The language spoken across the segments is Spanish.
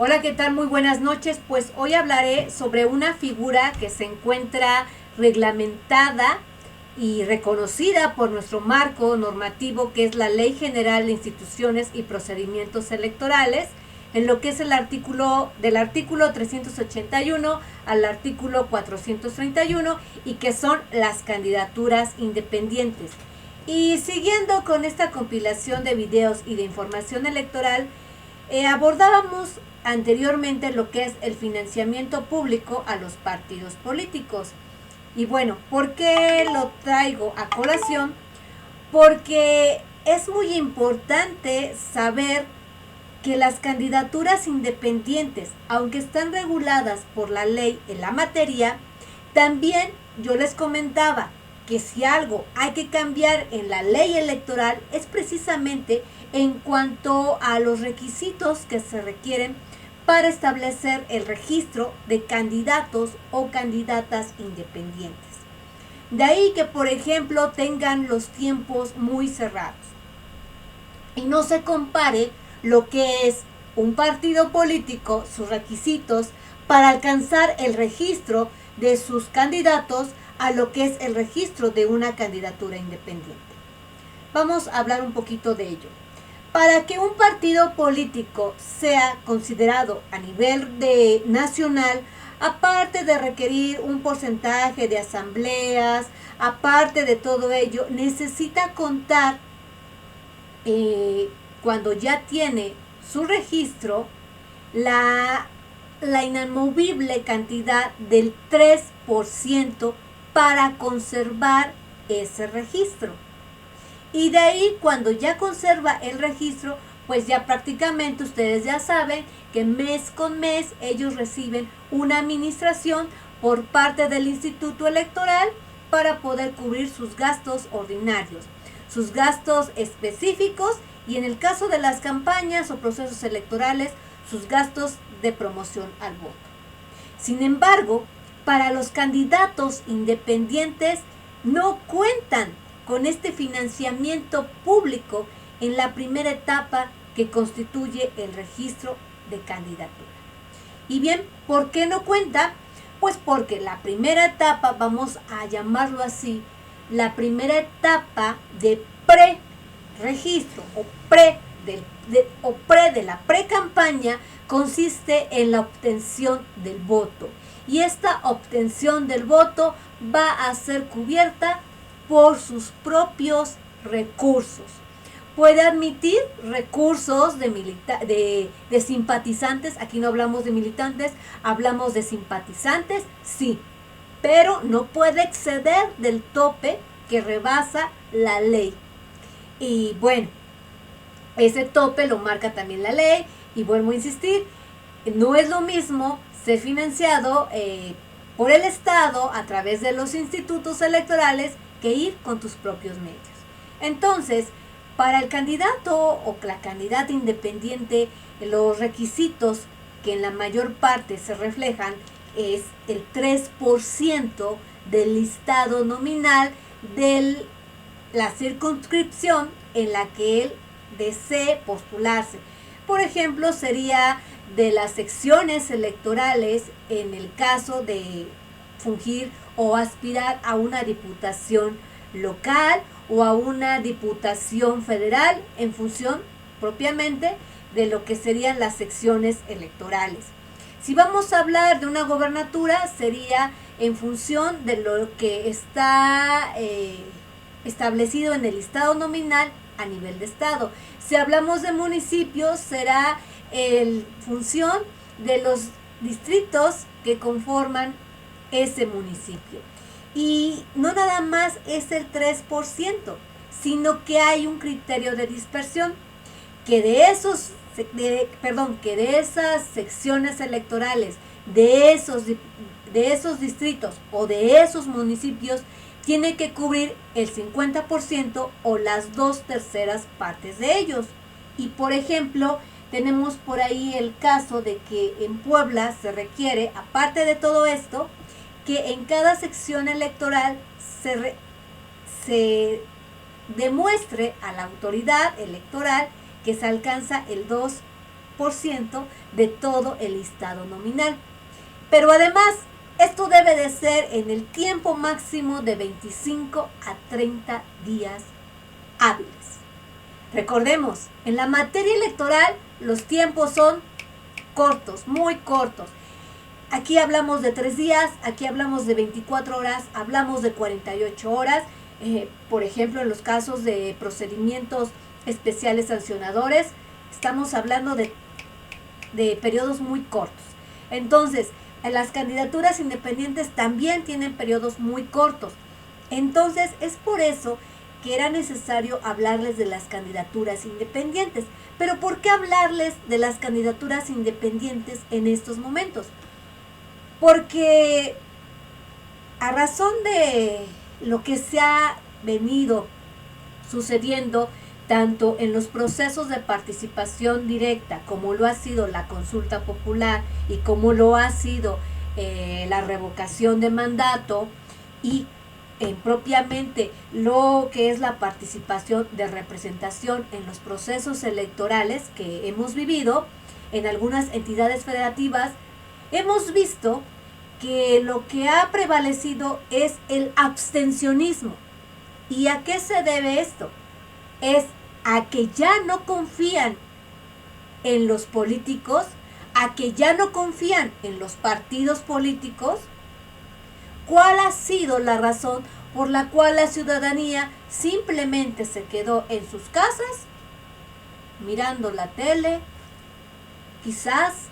Hola, ¿qué tal? Muy buenas noches. Pues hoy hablaré sobre una figura que se encuentra reglamentada y reconocida por nuestro marco normativo, que es la Ley General de Instituciones y Procedimientos Electorales, en lo que es el artículo 381 al artículo 431, y que son las candidaturas independientes. Y siguiendo con esta compilación de videos y de información electoral, abordábamos anteriormente lo que es el financiamiento público a los partidos políticos. Y bueno, ¿por qué lo traigo a colación? Porque es muy importante saber que las candidaturas independientes, aunque están reguladas por la ley en la materia, también yo les comentaba que si algo hay que cambiar en la ley electoral es precisamente en cuanto a los requisitos que se requieren para establecer el registro de candidatos o candidatas independientes. De ahí que, por ejemplo, tengan los tiempos muy cerrados y no se compare lo que es un partido político, sus requisitos para alcanzar el registro de sus candidatos a lo que es el registro de una candidatura independiente. Vamos a hablar un poquito de ello. Para que un partido político sea considerado a nivel nacional, aparte de requerir un porcentaje de asambleas, aparte de todo ello, necesita contar, cuando ya tiene su registro, la inamovible cantidad del 3% para conservar ese registro. Y de ahí, cuando ya conserva el registro, pues ya prácticamente ustedes ya saben que mes con mes ellos reciben una administración por parte del Instituto Electoral para poder cubrir sus gastos ordinarios, sus gastos específicos, y en el caso de las campañas o procesos electorales, sus gastos de promoción al voto. Sin embargo, para los candidatos independientes no cuentan con este financiamiento público en la primera etapa que constituye el registro de candidatura. Y bien, ¿por qué no cuenta? Pues porque la primera etapa, vamos a llamarlo así, la primera etapa de pre-registro o pre de la pre-campaña consiste en la obtención del voto. Y esta obtención del voto va a ser cubierta por sus propios recursos. Puede admitir recursos de simpatizantes. Aquí no hablamos de militantes, hablamos de simpatizantes, sí, pero no puede exceder del tope que rebasa la ley. Y bueno, ese tope lo marca también la ley. Y vuelvo a insistir, no es lo mismo ser financiado por el Estado a través de los institutos electorales que ir con tus propios medios. Entonces, para el candidato o la candidata independiente, los requisitos que en la mayor parte se reflejan es el 3% del listado nominal de la circunscripción en la que él desee postularse. Por ejemplo, sería de las secciones electorales en el caso de fungir o aspirar a una diputación local o a una diputación federal, en función propiamente de lo que serían las secciones electorales. Si vamos a hablar de una gobernatura, sería en función de lo que está establecido en el listado nominal a nivel de estado. Si hablamos de municipios, será en función de los distritos que conforman ese municipio. Y no nada más es el 3%, sino que hay un criterio de dispersión, que de esas secciones electorales, de esos distritos o de esos municipios, tiene que cubrir el 50% o las 2/3 partes de ellos. Y por ejemplo, tenemos por ahí el caso de que en Puebla se requiere, aparte de todo esto, que en cada sección electoral se demuestre a la autoridad electoral que se alcanza el 2 de todo el listado nominal. Pero además, esto debe de ser en el tiempo máximo de 25 a 30 días hábiles. Recordemos, en la materia electoral los tiempos son cortos, muy cortos. Aquí hablamos de 3 días, aquí hablamos de 24 horas, hablamos de 48 horas. Por ejemplo, en los casos de procedimientos especiales sancionadores, estamos hablando de periodos muy cortos. Entonces, las candidaturas independientes también tienen periodos muy cortos. Entonces, es por eso que era necesario hablarles de las candidaturas independientes. Pero ¿por qué hablarles de las candidaturas independientes en estos momentos? Porque a razón de lo que se ha venido sucediendo tanto en los procesos de participación directa como lo ha sido la consulta popular y como lo ha sido la revocación de mandato y propiamente lo que es la participación de representación en los procesos electorales que hemos vivido en algunas entidades federativas, hemos visto que lo que ha prevalecido es el abstencionismo. ¿Y a qué se debe esto? Es a que ya no confían en los políticos, a que ya no confían en los partidos políticos. ¿Cuál ha sido la razón por la cual la ciudadanía simplemente se quedó en sus casas, mirando la tele, quizás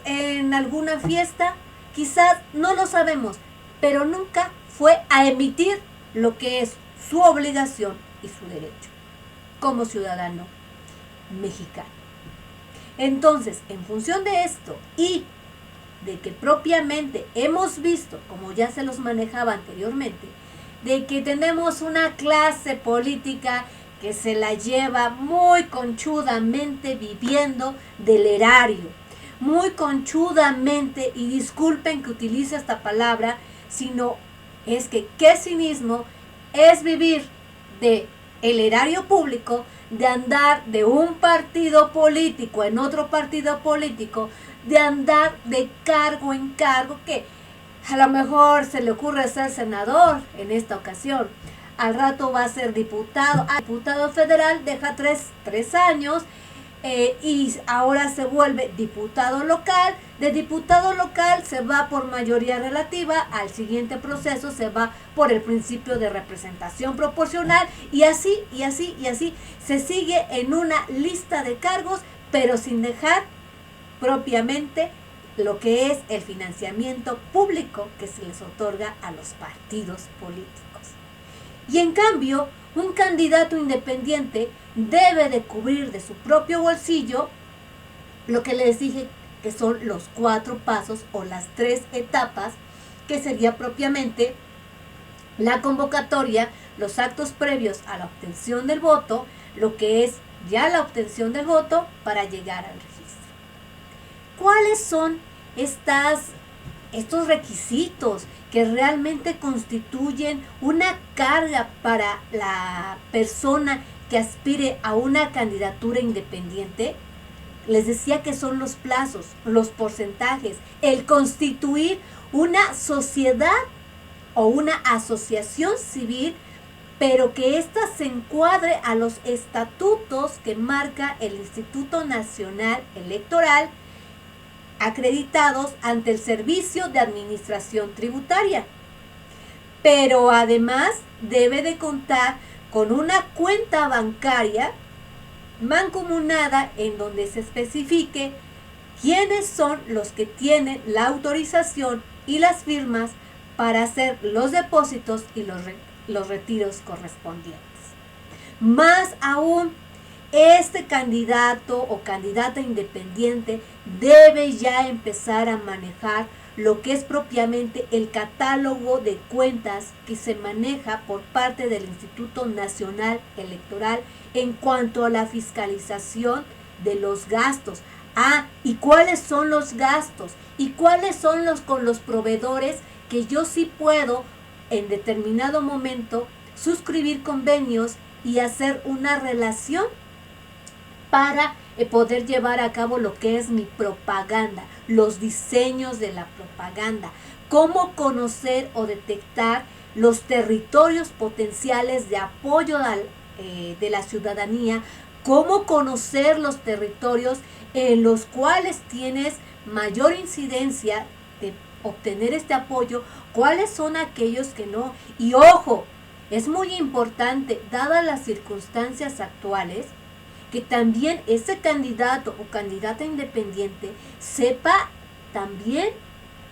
en alguna fiesta, quizás no lo sabemos, pero nunca fue a emitir lo que es su obligación y su derecho como ciudadano mexicano? Entonces, en función de esto y de que propiamente hemos visto, como ya se los manejaba anteriormente, de que tenemos una clase política que se la lleva muy conchudamente viviendo del erario, muy conchudamente, y disculpen que utilice esta palabra, sino es que qué cinismo es vivir de el erario público, de andar de un partido político en otro partido político, de andar de cargo en cargo, que a lo mejor se le ocurre ser senador en esta ocasión, al rato va a ser diputado, diputado federal, deja tres años, y ahora se vuelve diputado local. De diputado local se va por mayoría relativa, al siguiente proceso se va por el principio de representación proporcional, y así se sigue en una lista de cargos, pero sin dejar propiamente lo que es el financiamiento público que se les otorga a los partidos políticos. Y en cambio, un candidato independiente debe de cubrir de su propio bolsillo lo que les dije que son los 4 pasos o las 3 etapas, que sería propiamente la convocatoria, los actos previos a la obtención del voto, lo que es ya la obtención del voto para llegar al registro. ¿Cuáles son estos requisitos que realmente constituyen una carga para la persona que aspire a una candidatura independiente? Les decía que son los plazos, los porcentajes, el constituir una sociedad o una asociación civil, pero que ésta se encuadre a los estatutos que marca el Instituto Nacional Electoral, acreditados ante el Servicio de Administración Tributaria. Pero además debe de contar con una cuenta bancaria mancomunada en donde se especifique quiénes son los que tienen la autorización y las firmas para hacer los depósitos y los retiros correspondientes. Más aún, este candidato o candidata independiente debe ya empezar a manejar lo que es propiamente el catálogo de cuentas que se maneja por parte del Instituto Nacional Electoral en cuanto a la fiscalización de los gastos. ¿Y cuáles son los gastos? ¿Y cuáles son con los proveedores que yo sí puedo en determinado momento suscribir convenios y hacer una relación para poder llevar a cabo lo que es mi propaganda, los diseños de la propaganda, cómo conocer o detectar los territorios potenciales de apoyo de la ciudadanía, cómo conocer los territorios en los cuales tienes mayor incidencia de obtener este apoyo, cuáles son aquellos que no. Y ojo, es muy importante, dadas las circunstancias actuales, que también ese candidato o candidata independiente sepa también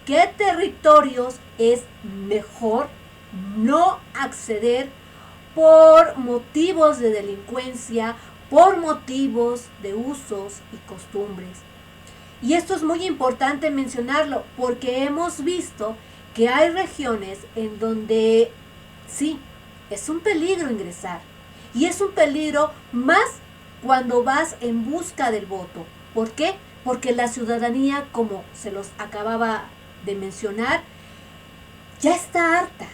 qué territorios es mejor no acceder por motivos de delincuencia, por motivos de usos y costumbres. Y esto es muy importante mencionarlo porque hemos visto que hay regiones en donde sí, es un peligro ingresar. Y es un peligro más cuando vas en busca del voto. ¿Por qué? Porque la ciudadanía, como se los acababa de mencionar, ya está harta.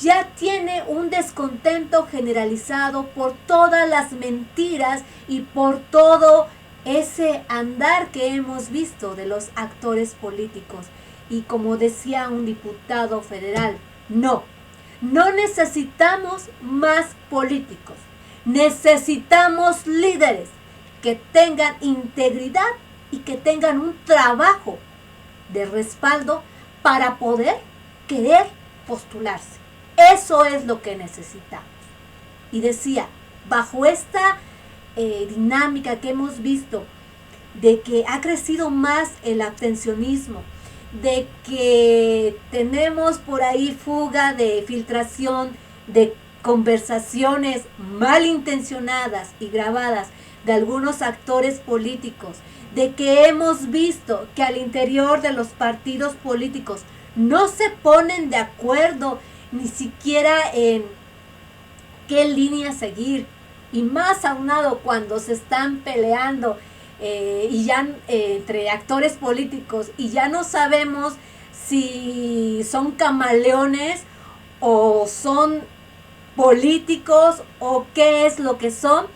Ya tiene un descontento generalizado por todas las mentiras y por todo ese andar que hemos visto de los actores políticos. Y como decía un diputado federal, no necesitamos más políticos. Necesitamos líderes que tengan integridad y que tengan un trabajo de respaldo para poder querer postularse. Eso es lo que necesitamos. Y decía, bajo esta dinámica que hemos visto de que ha crecido más el abstencionismo, de que tenemos por ahí fuga de filtración de conversaciones malintencionadas y grabadas de algunos actores políticos, de que hemos visto que al interior de los partidos políticos no se ponen de acuerdo ni siquiera en qué línea seguir, y más aunado cuando se están peleando y ya entre actores políticos y ya no sabemos si son camaleones o son políticos o qué es lo que son,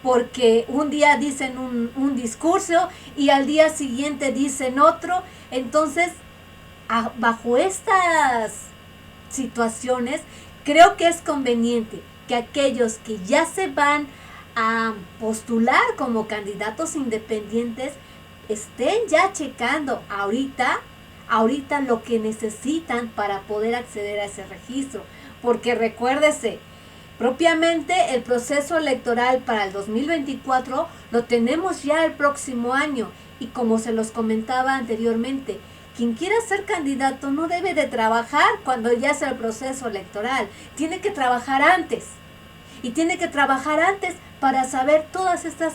porque un día dicen un discurso y al día siguiente dicen otro. Entonces, bajo estas situaciones, creo que es conveniente que aquellos que ya se van a postular como candidatos independientes estén ya checando ahorita lo que necesitan para poder acceder a ese registro. Porque recuérdese, propiamente el proceso electoral para el 2024 lo tenemos ya el próximo año, y como se los comentaba anteriormente, quien quiera ser candidato no debe de trabajar cuando ya sea el proceso electoral, tiene que trabajar antes. Y tiene que trabajar antes para saber todas estas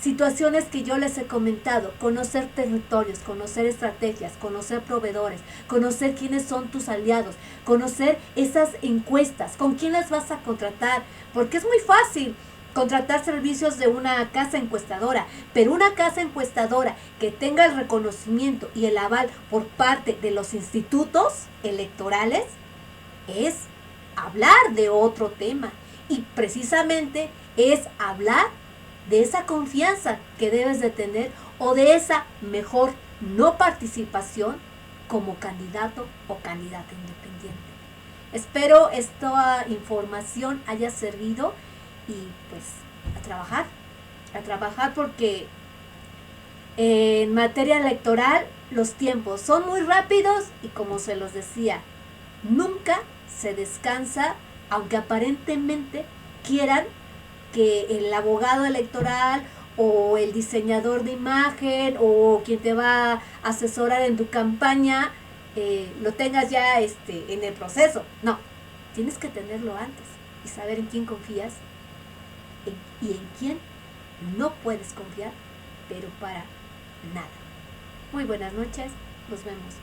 situaciones que yo les he comentado, conocer territorios, conocer estrategias, conocer proveedores, conocer quiénes son tus aliados, conocer esas encuestas, con quién las vas a contratar, porque es muy fácil contratar servicios de una casa encuestadora, pero una casa encuestadora que tenga el reconocimiento y el aval por parte de los institutos electorales es hablar de otro tema, y precisamente es hablar de esa confianza que debes de tener o de esa mejor no participación como candidato o candidata independiente. Espero esta información haya servido y pues a trabajar porque en materia electoral los tiempos son muy rápidos y, como se los decía, nunca se descansa, aunque aparentemente quieran que el abogado electoral o el diseñador de imagen o quien te va a asesorar en tu campaña lo tengas ya en el proceso. No, tienes que tenerlo antes y saber en quién confías y en quién no puedes confiar, pero para nada. Muy buenas noches, nos vemos.